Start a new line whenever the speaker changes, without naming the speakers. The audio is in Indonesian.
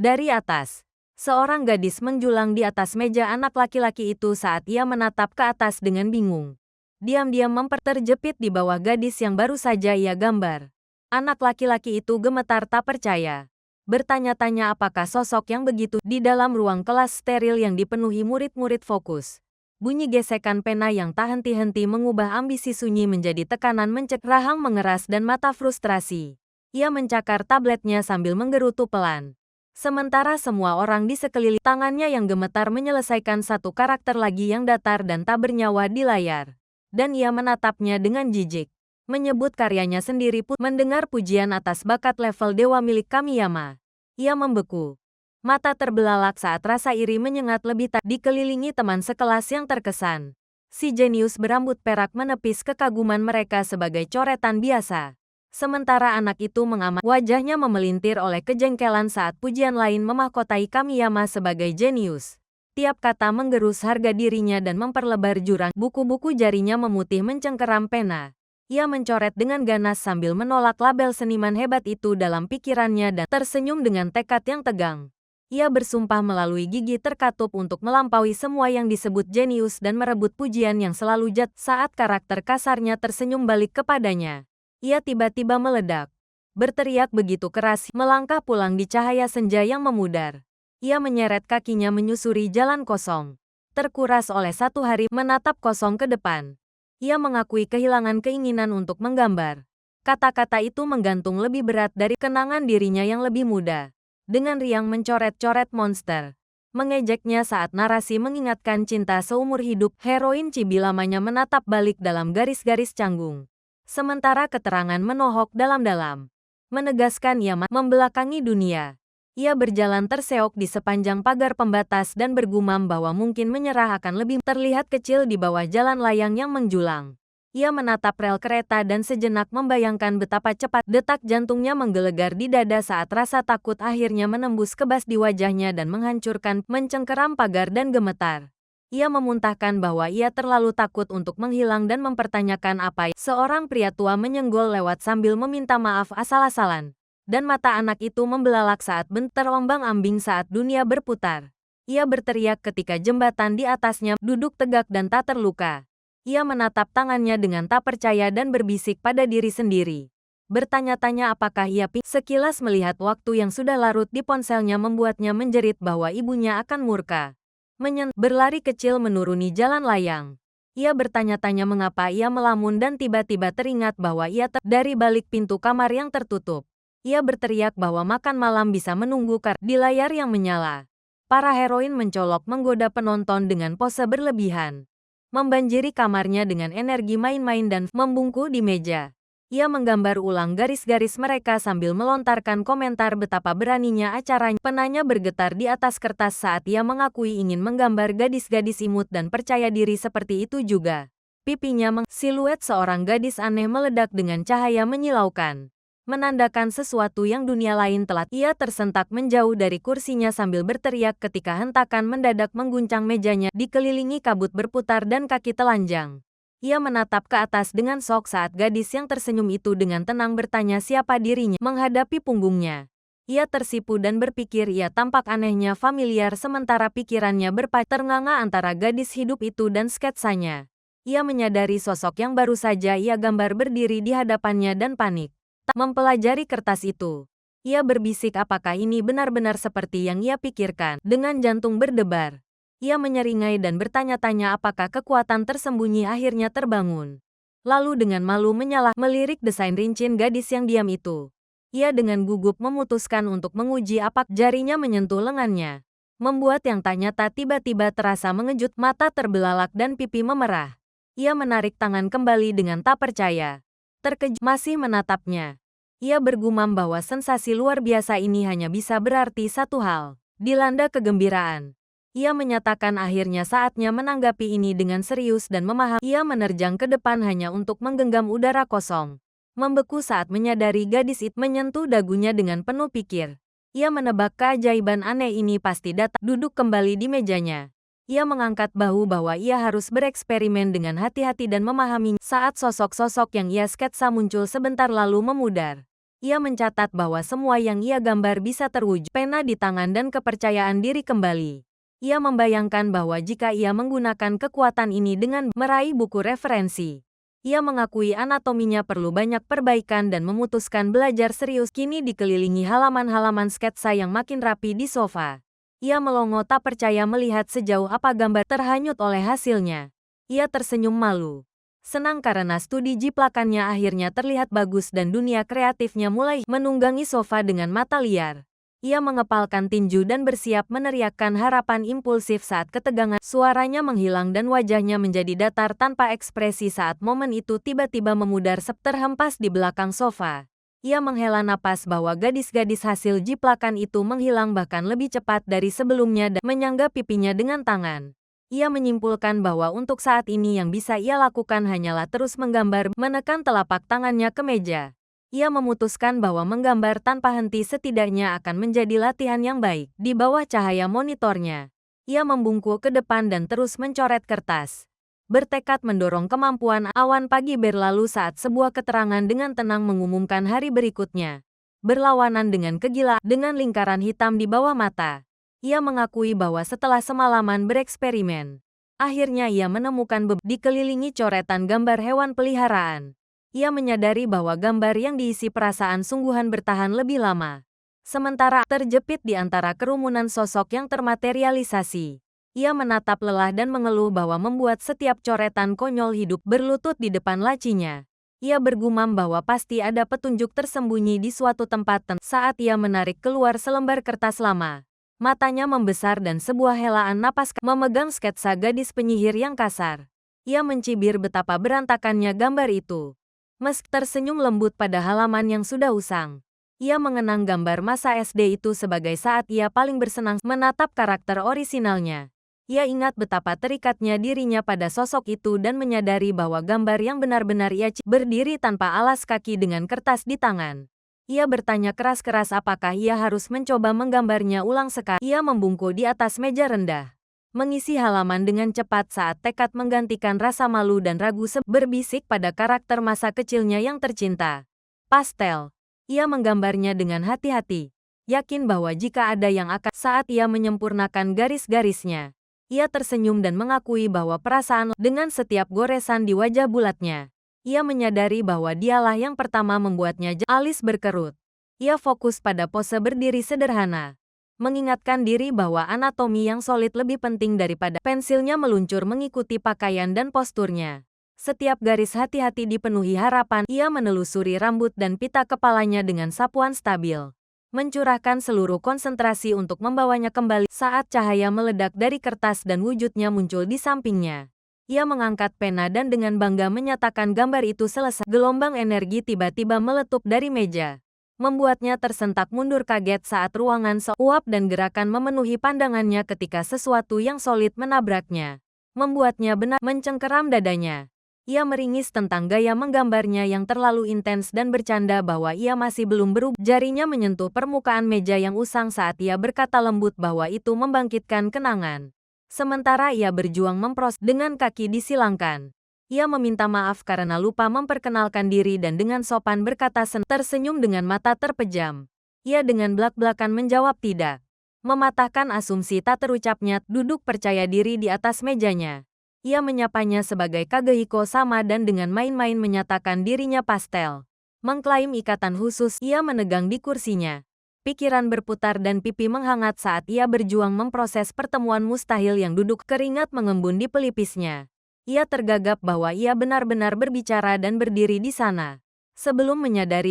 Dari atas, seorang gadis menjulang di atas meja anak laki-laki itu saat ia menatap ke atas dengan bingung. Diam-diam terjepit di bawah gadis yang baru saja ia gambar. Anak laki-laki itu gemetar tak percaya. Bertanya-tanya apakah sosok yang begitu di dalam ruang kelas steril yang dipenuhi murid-murid fokus. Bunyi gesekan pena yang tak henti-henti mengubah ambisi sunyi menjadi tekanan rahang mengeras dan mata frustrasi. Ia mencakar tabletnya sambil menggerutu pelan. Sementara semua orang di sekeliling tangannya yang gemetar menyelesaikan satu karakter lagi yang datar dan tak bernyawa di layar. Dan ia menatapnya dengan jijik. Menyebut karyanya sendiri pun mendengar pujian atas bakat level dewa milik Kamiyama. Ia membeku. Mata terbelalak saat rasa iri menyengat lebih tak dikelilingi teman sekelas yang terkesan. Si jenius berambut perak menepis kekaguman mereka sebagai coretan biasa. Sementara anak itu mengamati wajahnya memelintir oleh kejengkelan saat pujian lain memahkotai Kamiyama sebagai jenius. Tiap kata menggerus harga dirinya dan memperlebar jurang. Buku-buku jarinya memutih mencengkeram pena. Ia mencoret dengan ganas sambil menolak label seniman hebat itu dalam pikirannya dan tersenyum dengan tekad yang tegang. Ia bersumpah melalui gigi terkatup untuk melampaui semua yang disebut jenius dan merebut pujian yang selalu jat saat karakter kasarnya tersenyum balik kepadanya. Ia tiba-tiba meledak. Berteriak begitu keras, melangkah pulang di cahaya senja yang memudar. Ia menyeret kakinya menyusuri jalan kosong. Terkuras oleh satu hari menatap kosong ke depan. Ia mengakui kehilangan keinginan untuk menggambar. Kata-kata itu menggantung lebih berat dari kenangan dirinya yang lebih muda. Dengan riang mencoret-coret monster. Mengejeknya saat narasi mengingatkan cinta seumur hidup, heroin Chibi lamanya menatap balik dalam garis-garis canggung. Sementara keterangan menohok dalam-dalam. Menegaskan ia membelakangi dunia. Ia berjalan terseok di sepanjang pagar pembatas dan bergumam bahwa mungkin menyerah akan lebih terlihat kecil di bawah jalan layang yang menjulang. Ia menatap rel kereta dan sejenak membayangkan betapa cepat detak jantungnya menggelegar di dada saat rasa takut akhirnya menembus kebas di wajahnya dan menghancurkan, mencengkeram pagar dan gemetar. Ia memuntahkan bahwa ia terlalu takut untuk menghilang dan mempertanyakan apa. Seorang pria tua menyenggol lewat sambil meminta maaf asal-asalan. Dan mata anak itu membelalak saat terombang-ambing saat dunia berputar. Ia berteriak ketika jembatan di atasnya duduk tegak dan tak terluka. Ia menatap tangannya dengan tak percaya dan berbisik pada diri sendiri. Bertanya-tanya apakah ia sekilas melihat waktu yang sudah larut di ponselnya membuatnya menjerit bahwa ibunya akan murka. Berlari kecil menuruni jalan layang. Ia bertanya-tanya mengapa ia melamun dan tiba-tiba teringat bahwa ia dari balik pintu kamar yang tertutup. Ia berteriak bahwa makan malam bisa menunggu di layar yang menyala. Para heroin mencolok menggoda penonton dengan pose berlebihan. Membanjiri kamarnya dengan energi main-main dan membungkuk di meja. Ia menggambar ulang garis-garis mereka sambil melontarkan komentar betapa beraninya acaranya. Penanya bergetar di atas kertas saat ia mengakui ingin menggambar gadis-gadis imut dan percaya diri seperti itu juga. Pipinya siluet seorang gadis aneh meledak dengan cahaya menyilaukan. Menandakan sesuatu yang dunia lain telah. Ia tersentak menjauh dari kursinya sambil berteriak ketika hentakan mendadak mengguncang mejanya dikelilingi kabut berputar dan kaki telanjang. Ia menatap ke atas dengan shock saat gadis yang tersenyum itu dengan tenang bertanya siapa dirinya menghadapi punggungnya. Ia tersipu dan berpikir ia tampak anehnya familiar sementara pikirannya ternganga antara gadis hidup itu dan sketsanya. Ia menyadari sosok yang baru saja ia gambar berdiri di hadapannya dan panik. Tak mempelajari kertas itu. Ia berbisik apakah ini benar-benar seperti yang ia pikirkan dengan jantung berdebar. Ia menyeringai dan bertanya-tanya apakah kekuatan tersembunyi akhirnya terbangun. Lalu dengan malu melirik desain rincin gadis yang diam itu. Ia dengan gugup memutuskan untuk menguji apakah jarinya menyentuh lengannya. Membuat yang tak nyata tiba-tiba terasa mengejut, mata terbelalak dan pipi memerah. Ia menarik tangan kembali dengan tak percaya. Terkejut masih menatapnya. Ia bergumam bahwa sensasi luar biasa ini hanya bisa berarti satu hal. Dilanda kegembiraan. Ia menyatakan akhirnya saatnya menanggapi ini dengan serius dan memahami. Ia menerjang ke depan hanya untuk menggenggam udara kosong. Membeku saat menyadari gadis itu menyentuh dagunya dengan penuh pikir. Ia menebak keajaiban aneh ini pasti datang. Duduk kembali di mejanya. Ia mengangkat bahu bahwa ia harus bereksperimen dengan hati-hati dan memahaminya saat sosok-sosok yang ia sketsa muncul sebentar lalu memudar. Ia mencatat bahwa semua yang ia gambar bisa terwujud. Pena di tangan dan kepercayaan diri kembali. Ia membayangkan bahwa jika ia menggunakan kekuatan ini dengan meraih buku referensi, ia mengakui anatominya perlu banyak perbaikan dan memutuskan belajar serius. Kini dikelilingi halaman-halaman sketsa yang makin rapi di sofa. Ia melongo tak percaya melihat sejauh apa gambar terhanyut oleh hasilnya. Ia tersenyum malu. Senang karena studi jiplakannya akhirnya terlihat bagus dan dunia kreatifnya mulai menunggangi sofa dengan mata liar. Ia mengepalkan tinju dan bersiap meneriakkan harapan impulsif saat ketegangan. Suaranya menghilang dan wajahnya menjadi datar tanpa ekspresi saat momen itu tiba-tiba memudar terhempas di belakang sofa. Ia menghela napas bahwa gadis-gadis hasil jiplakan itu menghilang bahkan lebih cepat dari sebelumnya dan menyangga pipinya dengan tangan. Ia menyimpulkan bahwa untuk saat ini yang bisa ia lakukan hanyalah terus menggambar, menekan telapak tangannya ke meja. Ia memutuskan bahwa menggambar tanpa henti setidaknya akan menjadi latihan yang baik. Di bawah cahaya monitornya, ia membungkuk ke depan dan terus mencoret kertas. Bertekad mendorong kemampuan. Awan pagi berlalu saat sebuah keterangan dengan tenang mengumumkan hari berikutnya. Berlawanan dengan kegilaan, dengan lingkaran hitam di bawah mata. Ia mengakui bahwa setelah semalaman bereksperimen, akhirnya ia menemukan dikelilingi coretan gambar hewan peliharaan. Ia menyadari bahwa gambar yang diisi perasaan sungguhan bertahan lebih lama. Sementara terjepit di antara kerumunan sosok yang termaterialisasi, ia menatap lelah dan mengeluh bahwa membuat setiap coretan konyol hidup berlutut di depan lacinya. Ia bergumam bahwa pasti ada petunjuk tersembunyi di suatu tempat. Saat ia menarik keluar selembar kertas lama, matanya membesar dan sebuah helaan napas memegang sketsa gadis penyihir yang kasar. Ia mencibir betapa berantakannya gambar itu. Meski tersenyum lembut pada halaman yang sudah usang, ia mengenang gambar masa SD itu sebagai saat ia paling bersenang menatap karakter orisinalnya. Ia ingat betapa terikatnya dirinya pada sosok itu dan menyadari bahwa gambar yang benar-benar ia berdiri tanpa alas kaki dengan kertas di tangan. Ia bertanya keras-keras apakah ia harus mencoba menggambarnya ulang sekali. Ia membungkuk di atas meja rendah, mengisi halaman dengan cepat saat tekad menggantikan rasa malu dan ragu berbisik pada karakter masa kecilnya yang tercinta. Pastel. Ia menggambarnya dengan hati-hati, yakin bahwa jika ada yang akan saat ia menyempurnakan garis-garisnya. Ia tersenyum dan mengakui bahwa perasaan dengan setiap goresan di wajah bulatnya. Ia menyadari bahwa dialah yang pertama membuatnya alis berkerut. Ia fokus pada pose berdiri sederhana, mengingatkan diri bahwa anatomi yang solid lebih penting daripada pensilnya meluncur mengikuti pakaian dan posturnya. Setiap garis hati-hati dipenuhi harapan. Ia menelusuri rambut dan pita kepalanya dengan sapuan stabil, mencurahkan seluruh konsentrasi untuk membawanya kembali. Saat cahaya meledak dari kertas dan wujudnya muncul di sampingnya, ia mengangkat pena dan dengan bangga menyatakan gambar itu selesai. Gelombang energi tiba-tiba meletup dari meja, membuatnya tersentak mundur kaget saat ruangan seuap dan gerakan memenuhi pandangannya ketika sesuatu yang solid menabraknya, membuatnya benar mencengkeram dadanya. Ia meringis tentang gaya menggambarnya yang terlalu intens dan bercanda bahwa ia masih belum berubah. Jarinya menyentuh permukaan meja yang usang saat ia berkata lembut bahwa itu membangkitkan kenangan. Sementara ia berjuang dengan kaki disilangkan. Ia meminta maaf karena lupa memperkenalkan diri dan dengan sopan berkata tersenyum dengan mata terpejam. Ia dengan belak-belakan menjawab tidak. Mematahkan asumsi tak terucapnya, duduk percaya diri di atas mejanya. Ia menyapanya sebagai Kagehiko sama dan dengan main-main menyatakan dirinya pastel. Mengklaim ikatan khusus, ia menegang di kursinya. Pikiran berputar dan pipi menghangat saat ia berjuang memproses pertemuan mustahil yang duduk. Keringat mengembun di pelipisnya. Ia tergagap bahwa ia benar-benar berbicara dan berdiri di sana. Sebelum menyadari